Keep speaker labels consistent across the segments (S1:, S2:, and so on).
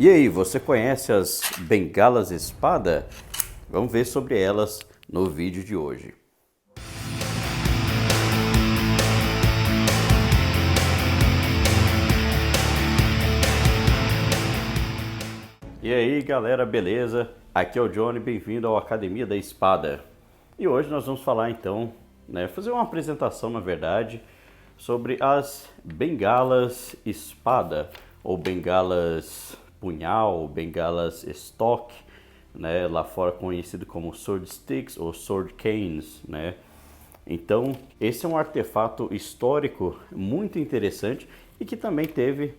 S1: E aí, você conhece as bengalas espada? Vamos ver sobre elas no vídeo de hoje. E aí galera, beleza? Aqui é o Johnny, bem-vindo ao Academia da Espada. E hoje nós vamos falar então, fazer uma apresentação na verdade, sobre as bengalas espada, ou bengalas punhal, bengalas stock, lá fora conhecido como sword sticks ou sword canes, Então, esse é um artefato histórico muito interessante e que também teve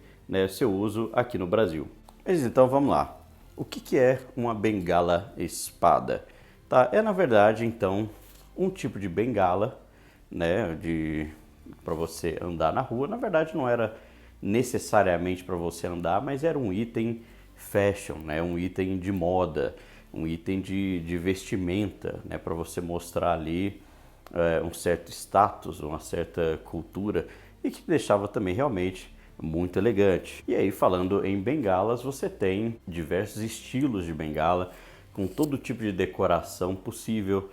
S1: seu uso aqui no Brasil. Mas então vamos lá. O que é uma bengala espada? Tá, é na verdade então um tipo de bengala, para você andar na rua. Na verdade não era necessariamente para você andar, mas era um item fashion, um item de moda, um item de vestimenta, para você mostrar ali um certo status, uma certa cultura e que deixava também realmente muito elegante. E aí, falando em bengalas, você tem diversos estilos de bengala com todo tipo de decoração possível,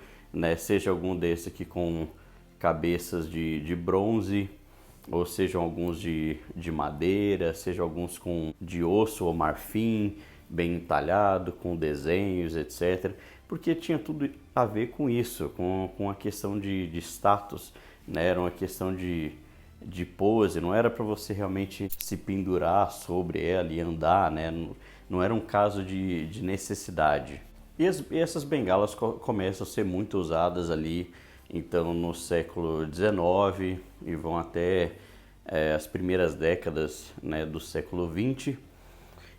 S1: seja algum desse aqui com cabeças de bronze, ou sejam alguns de madeira, sejam alguns de osso ou marfim, bem entalhado, com desenhos, etc. Porque tinha tudo a ver com isso, com a questão de status, era uma questão de pose, não era para você realmente se pendurar sobre ela e andar, não era um caso de necessidade. E essas bengalas começam a ser muito usadas ali, então no século XIX e vão até as primeiras décadas do século XX.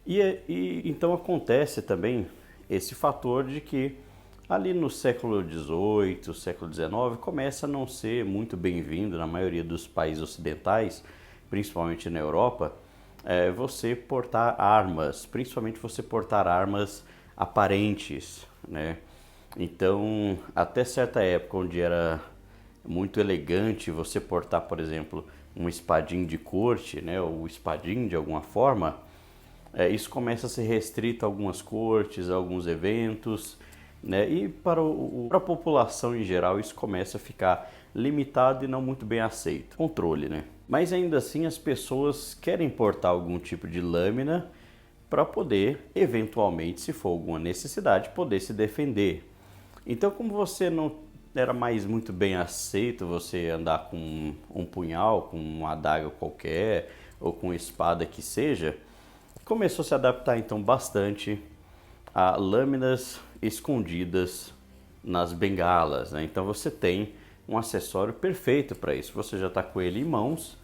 S1: E então acontece também esse fator de que ali no século XVIII, século XIX, começa a não ser muito bem-vindo na maioria dos países ocidentais, principalmente na Europa, você portar armas, principalmente você portar armas aparentes, Então, até certa época onde era muito elegante você portar, por exemplo, um espadim de corte, ou espadim de alguma forma, isso começa a ser restrito a algumas cortes, a alguns eventos, e para a população em geral isso começa a ficar limitado e não muito bem aceito. Controle, Mas ainda assim as pessoas querem portar algum tipo de lâmina para poder, eventualmente, se for alguma necessidade, poder se defender. Então, como você não era mais muito bem aceito você andar com um punhal, com uma adaga qualquer, ou com espada que seja, começou a se adaptar então bastante a lâminas escondidas nas bengalas, Então você tem um acessório perfeito para isso. Você já está com ele em mãos,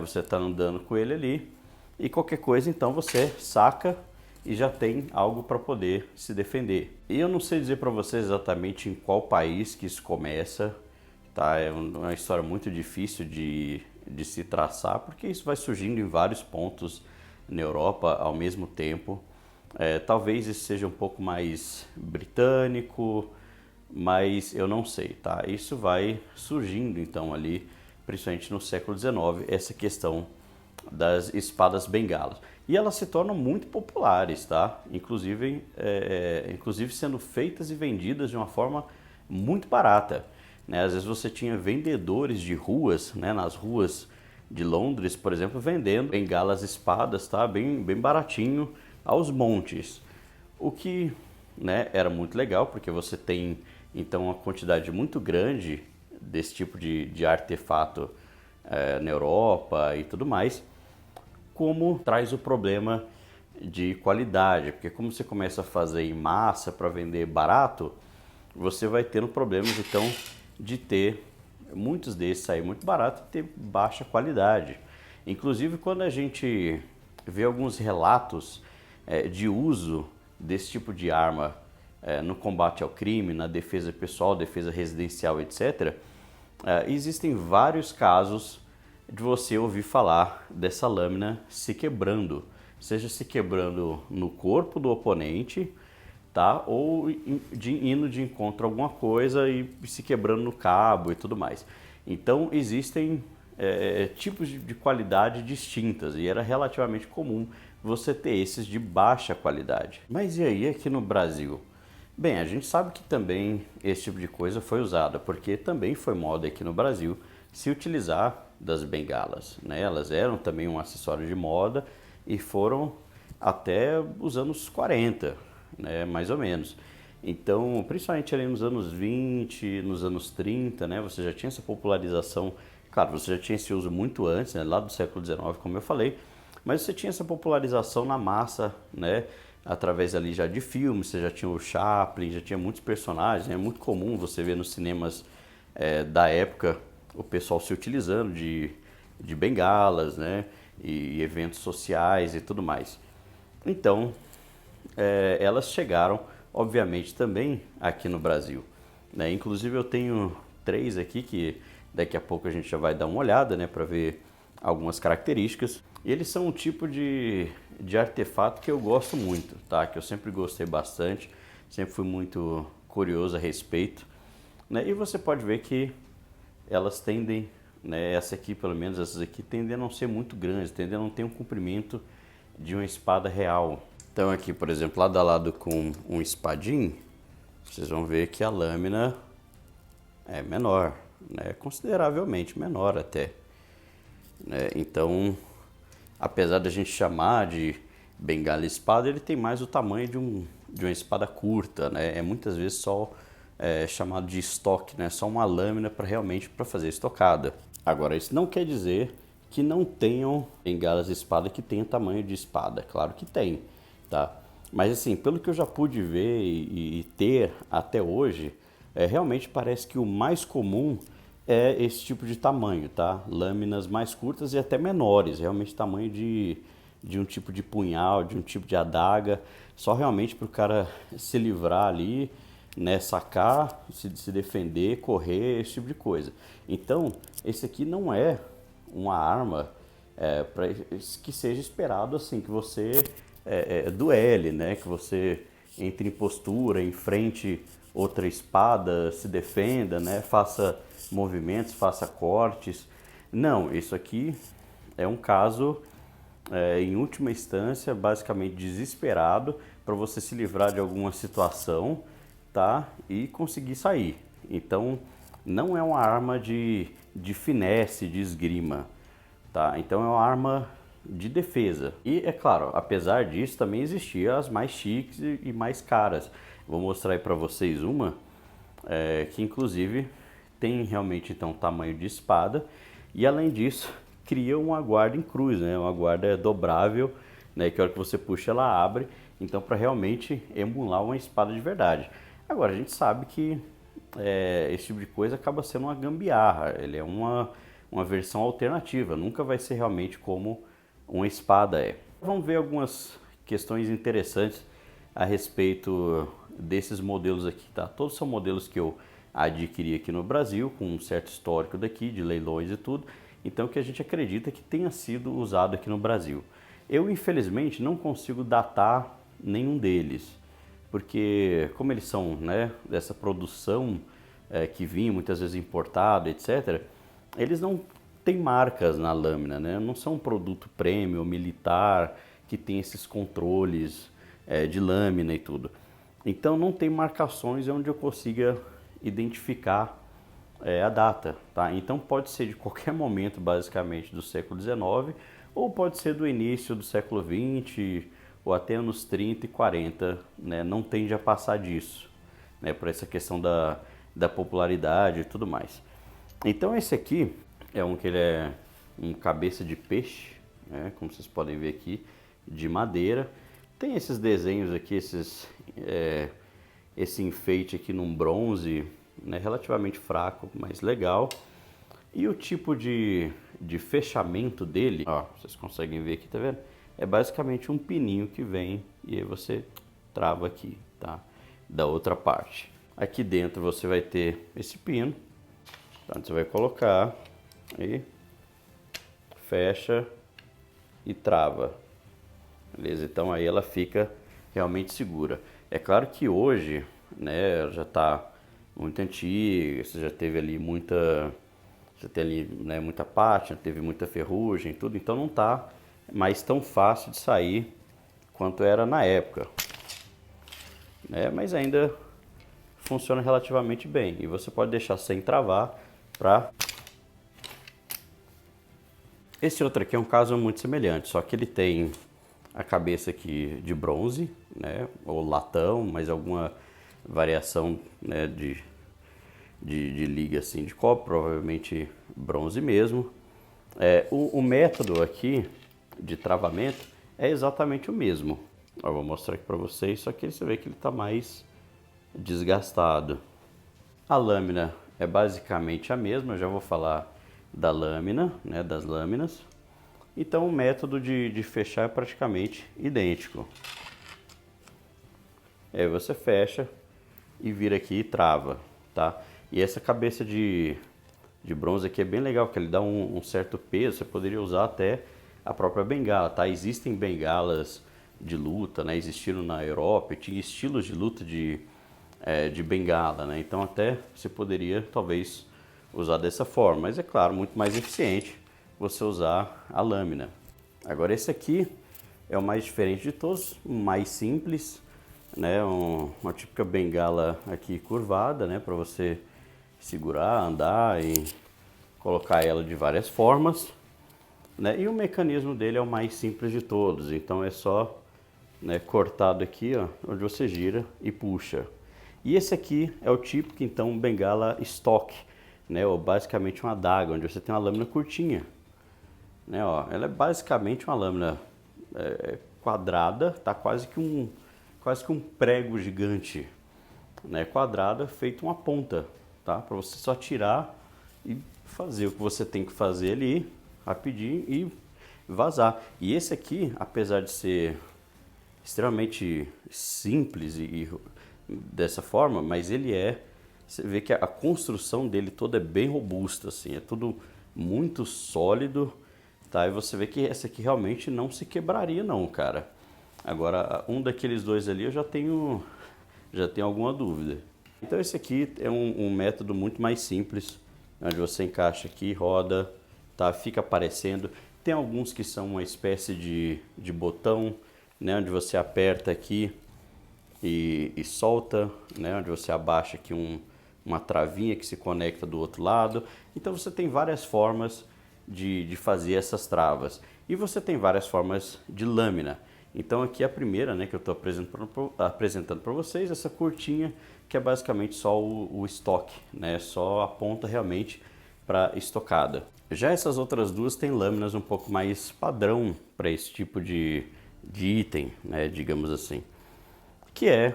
S1: Você está andando com ele ali e qualquer coisa então você saca e já tem algo para poder se defender. E eu não sei dizer para vocês exatamente em qual país que isso começa, tá? É uma história muito difícil de se traçar, porque isso vai surgindo em vários pontos na Europa ao mesmo tempo. Talvez isso seja um pouco mais britânico, mas eu não sei, tá? Isso vai surgindo então ali, principalmente no século XIX, essa questão das espadas bengalas. E elas se tornam muito populares, tá? Inclusive sendo feitas e vendidas de uma forma muito barata. Às vezes você tinha vendedores de ruas, nas ruas de Londres, por exemplo, vendendo bengalas espadas, tá? Bem baratinho, aos montes. O que era muito legal, porque você tem então uma quantidade muito grande desse tipo de artefato na Europa e tudo mais, como traz o problema de qualidade, porque como você começa a fazer em massa para vender barato, você vai tendo problemas então de ter muitos desses sair muito barato e ter baixa qualidade. Inclusive quando a gente vê alguns relatos de uso desse tipo de arma no combate ao crime, na defesa pessoal, defesa residencial, etc., existem vários casos de você ouvir falar dessa lâmina se quebrando, seja se quebrando no corpo do oponente, tá? Ou indo de encontro a alguma coisa e se quebrando no cabo e tudo mais. Então existem tipos de qualidade distintas e era relativamente comum você ter esses de baixa qualidade. Mas e aí aqui no Brasil? Bem, a gente sabe que também esse tipo de coisa foi usada, porque também foi moda aqui no Brasil se utilizar das bengalas, né? Elas eram também um acessório de moda e foram até os anos 40, né? Mais ou menos. Então, principalmente ali nos anos 20, nos anos 30, né? Você já tinha essa popularização, claro, você já tinha esse uso muito antes, né? Lá do século XIX, como eu falei, mas você tinha essa popularização na massa, né? Através ali já de filmes, você já tinha o Chaplin, já tinha muitos personagens, né? É muito comum você ver nos cinemas da época o pessoal se utilizando de bengalas, né? E eventos sociais e tudo mais. Então, elas chegaram, obviamente, também aqui no Brasil, né? Inclusive eu tenho 3 aqui que daqui a pouco a gente já vai dar uma olhada, né? Para ver algumas características. E eles são um tipo de artefato que eu gosto muito, tá? Que eu sempre gostei bastante, sempre fui muito curioso a respeito, né? E você pode ver que elas tendem, né? Essa aqui, pelo menos essas aqui, tendem a não ser muito grandes, tendem a não ter um comprimento de uma espada real. Então aqui, por exemplo, lado a lado com um espadim, vocês vão ver que a lâmina é menor, né? Consideravelmente menor até, né? Então, apesar da gente chamar de bengala espada, ele tem mais o tamanho de uma espada curta, né? É muitas vezes só chamado de estoque, né? Só uma lâmina para realmente para fazer estocada. Agora, isso não quer dizer que não tenham bengalas espada que tenham tamanho de espada, claro que tem, tá? Mas assim, pelo que eu já pude ver e ter até hoje, realmente parece que o mais comum é esse tipo de tamanho, tá? Lâminas mais curtas e até menores, realmente tamanho de um tipo de punhal, de um tipo de adaga, só realmente para o cara se livrar ali, né, sacar, se defender, correr, esse tipo de coisa. Então, esse aqui não é uma arma para que seja esperado assim, que você duele, né, que você entre em postura, enfrente outra espada, se defenda, né, faça movimentos, faça cortes. Não, isso aqui é um caso, em última instância, basicamente desesperado para você se livrar de alguma situação, tá? E conseguir sair. Então, não é uma arma de finesse, de esgrima, tá? Então, é uma arma de defesa. E, é claro, apesar disso, também existiam as mais chiques e mais caras. Vou mostrar aí para vocês uma que, inclusive, tem realmente então tamanho de espada e além disso cria uma guarda em cruz, né? Uma guarda dobrável, né? Que a hora que você puxa ela abre, então para realmente emular uma espada de verdade. Agora a gente sabe que esse tipo de coisa acaba sendo uma gambiarra, ele é uma versão alternativa, nunca vai ser realmente como uma espada é. Vamos ver algumas questões interessantes a respeito desses modelos aqui, tá? Todos são modelos que eu adquiri aqui no Brasil, com um certo histórico daqui, de leilões e tudo, então que a gente acredita que tenha sido usado aqui no Brasil. Eu, infelizmente, não consigo datar nenhum deles, porque como eles são, né, dessa produção que vinha muitas vezes importado, etc., eles não têm marcas na lâmina, né? Não são um produto premium, militar, que tem esses controles de lâmina e tudo. Então não tem marcações onde eu consiga identificar a data, tá? Então pode ser de qualquer momento, basicamente, do século XIX, ou pode ser do início do século XX, ou até anos 30 e 40, né? Não tende a passar disso, né? Por essa questão da popularidade e tudo mais. Então esse aqui é um que ele é um cabeça de peixe, né? Como vocês podem ver aqui, de madeira. Tem esses desenhos aqui, esse enfeite aqui num bronze, né, relativamente fraco, mas legal. E o tipo de fechamento dele, ó, vocês conseguem ver aqui, tá vendo? É basicamente um pininho que vem e aí você trava aqui, tá? Da outra parte. Aqui dentro você vai ter esse pino, então você vai colocar e fecha e trava. Beleza? Então aí ela fica realmente segura. É claro que hoje, né, já está muito antiga, você já teve ali muita, você tem ali, né, muita pátina, teve muita ferrugem, tudo, então não está mais tão fácil de sair quanto era na época, né? Mas ainda funciona relativamente bem e você pode deixar sem travar para... Esse outro aqui é um caso muito semelhante, só que ele tem a cabeça aqui de bronze, né, ou latão, mas alguma variação, né, de liga assim de cobre, provavelmente bronze mesmo. O método aqui de travamento é exatamente o mesmo. Eu vou mostrar aqui para vocês, só que você vê que ele está mais desgastado. A lâmina é basicamente a mesma, eu já vou falar da lâmina, né, das lâminas. Então o método de fechar é praticamente idêntico. Aí você fecha e vira aqui e trava, tá? E essa cabeça de bronze aqui é bem legal, porque ele dá um certo peso, você poderia usar até a própria bengala, tá? Existem bengalas de luta, né? Existiram na Europa, tinha estilos de luta de bengala, né? Então até você poderia talvez usar dessa forma, mas é claro, muito mais eficiente você usar a lâmina. Agora esse aqui é o mais diferente de todos, mais simples, né? Uma típica bengala aqui curvada, né? Para você segurar, andar e colocar ela de várias formas, né? E o mecanismo dele é o mais simples de todos, então é só, né, cortado aqui, ó, onde você gira e puxa. E esse aqui é o típico, então, bengala stock, né, ou basicamente uma adaga, onde você tem uma lâmina curtinha, né, ó, ela é basicamente uma lâmina quadrada, tá, quase que um prego gigante, né, quadrada, feito uma ponta, tá, para você só tirar e fazer o que você tem que fazer ali, rapidinho e vazar. E esse aqui, apesar de ser extremamente simples e dessa forma, mas você vê que a construção dele toda é bem robusta, assim, é tudo muito sólido, tá? E você vê que essa aqui realmente não se quebraria não, cara. Agora, um daqueles dois ali eu já tenho alguma dúvida. Então esse aqui é um método muito mais simples, onde você encaixa aqui, roda, tá? Fica aparecendo. Tem alguns que são uma espécie de botão, né? Onde você aperta aqui e solta, né? Onde você abaixa aqui uma travinha que se conecta do outro lado. Então você tem várias formas de fazer essas travas. E você tem várias formas de lâmina. Então aqui a primeira, né, que eu estou apresentando para vocês, essa curtinha, que é basicamente só o estoque, né? Só a ponta realmente para estocada. Já essas outras duas têm lâminas um pouco mais padrão para esse tipo de item, né, digamos assim, que é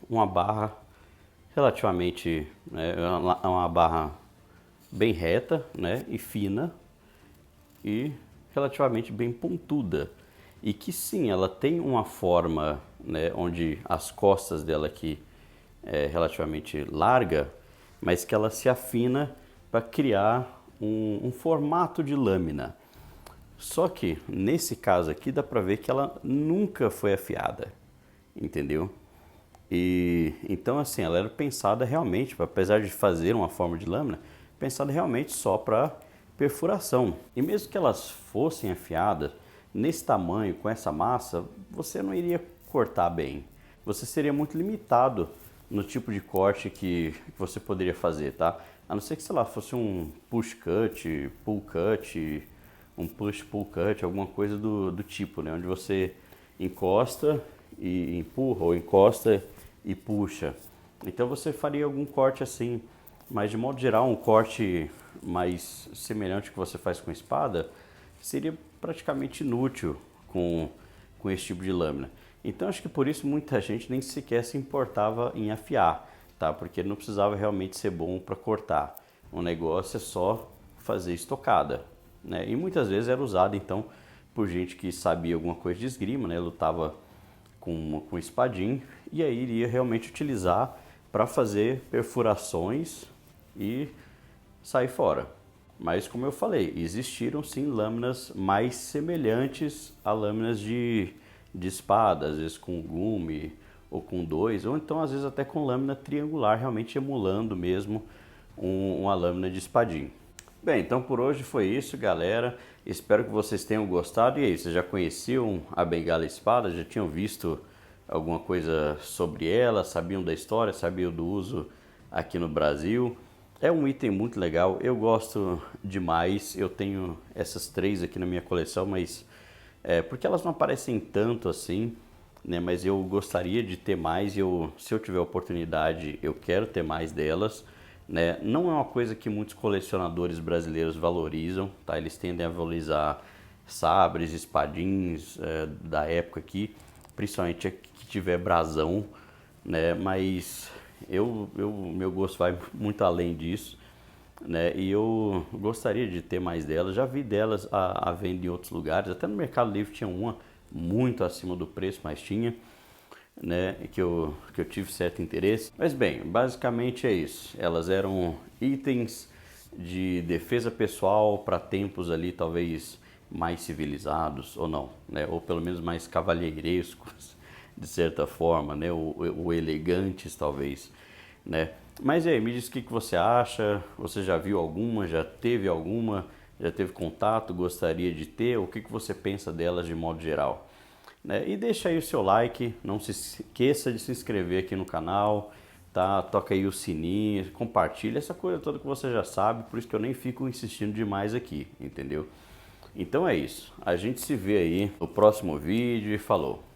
S1: uma barra relativamente, né, uma barra bem reta, né, e fina e relativamente bem pontuda, e que sim, ela tem uma forma, né, onde as costas dela aqui é relativamente larga, mas que ela se afina para criar um formato de lâmina. Só que nesse caso aqui dá para ver que ela nunca foi afiada, entendeu? E então assim, ela era pensada realmente, apesar de fazer uma forma de lâmina, pensada realmente só para perfuração. E mesmo que elas fossem afiadas, nesse tamanho, com essa massa, você não iria cortar bem. Você seria muito limitado no tipo de corte que você poderia fazer, tá? A não ser que, sei lá, fosse um push cut, pull cut, um push pull cut, alguma coisa do tipo, né? Onde você encosta e empurra, ou encosta e puxa. Então você faria algum corte assim, mas de modo geral um corte mais semelhante ao que você faz com espada seria praticamente inútil com esse tipo de lâmina. Então acho que por isso muita gente nem sequer se importava em afiar, tá? Porque não precisava realmente ser bom para cortar. O negócio é só fazer estocada, né? E muitas vezes era usado então por gente que sabia alguma coisa de esgrima, né? Lutava com espadim e aí iria realmente utilizar para fazer perfurações e sair fora. Mas como eu falei, existiram sim lâminas mais semelhantes a lâminas de espada, às vezes com gume ou com dois, ou então às vezes até com lâmina triangular, realmente emulando mesmo uma lâmina de espadim. Bem, então por hoje foi isso, galera. Espero que vocês tenham gostado. E aí, vocês já conheciam a bengala espada? Já tinham visto alguma coisa sobre ela? Sabiam da história? Sabiam do uso aqui no Brasil? É um item muito legal. Eu gosto demais. Eu tenho essas três aqui na minha coleção, mas porque elas não aparecem tanto assim, né? Mas eu gostaria de ter mais. Se eu tiver oportunidade, eu quero ter mais delas, né? Não é uma coisa que muitos colecionadores brasileiros valorizam, tá? Eles tendem a valorizar sabres, espadins da época aqui, principalmente a que tiver brasão, né? Mas meu gosto vai muito além disso, né? E eu gostaria de ter mais delas. Já vi delas à venda em outros lugares, até no Mercado Livre tinha uma muito acima do preço, mas tinha, né? Que eu tive certo interesse. Mas bem, basicamente é isso. Elas eram itens de defesa pessoal para tempos ali talvez mais civilizados ou não, né? Ou pelo menos mais cavalheirescos de certa forma, né? O elegantes talvez, né? Mas e aí, me diz o que você acha? Você já viu alguma? Já teve alguma? Já teve contato? Gostaria de ter? O que você pensa delas de modo geral? Né? E deixa aí o seu like, não se esqueça de se inscrever aqui no canal, tá? Toca aí o sininho, compartilha essa coisa toda que você já sabe, por isso que eu nem fico insistindo demais aqui, entendeu? Então é isso, a gente se vê aí no próximo vídeo e falou!